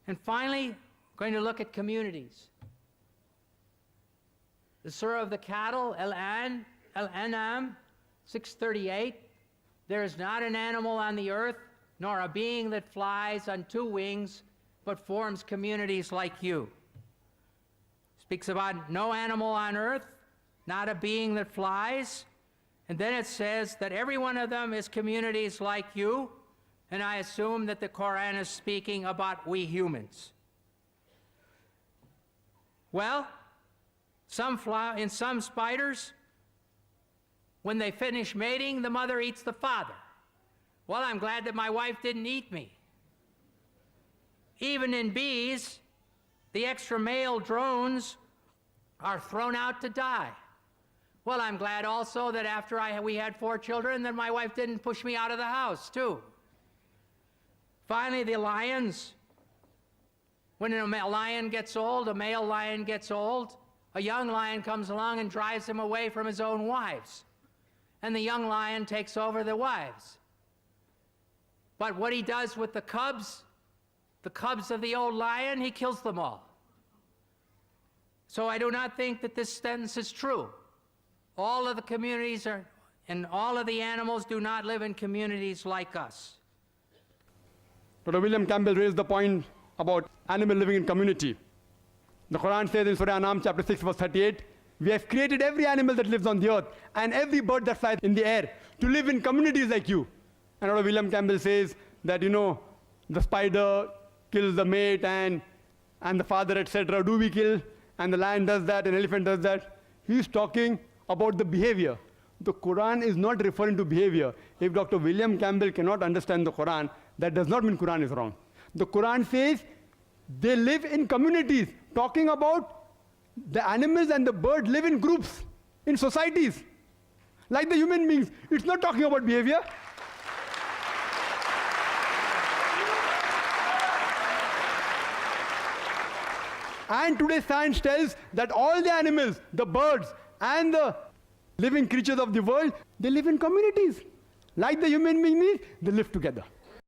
And finally, we're going to look at communities. The Surah of the Cattle, Al-An'am 638, there is not an animal on the earth, nor a being that flies on two wings, but forms communities like you. Speaks about no animal on earth, not a being that flies, and then it says that every one of them is communities like you, and I assume that the Quran is speaking about we humans. Well, in some spiders, when they finish mating, the mother eats the father. Well, I'm glad that my wife didn't eat me. Even in bees, the extra male drones are thrown out to die. Well, I'm glad also that after we had 4 children, that my wife didn't push me out of the house, too. Finally, the lions. When a lion gets old, a male lion gets old, a young lion comes along and drives him away from his own wives. And the young lion takes over the wives. But what he does with the cubs of the old lion, he kills them all. So I do not think that this sentence is true. All of the communities and all of the animals do not live in communities like us. Dr. William Campbell raised the point about animal living in community. The Quran says in Surah An'am chapter 6 verse 38, we have created every animal that lives on the earth and every bird that flies in the air to live in communities like you. And Dr. William Campbell says that, the spider kills the mate and the father, etc. Do we kill? And the lion does that, an elephant does that. He's talking about the behavior. The Quran is not referring to behavior. If Dr. William Campbell cannot understand the Quran, that does not mean Quran is wrong. The Quran says they live in communities, talking about the animals and the birds live in groups, in societies, like the human beings. It's not talking about behavior. And today science tells that all the animals, the birds, and the living creatures of the world, they live in communities. Like the human beings, they live together.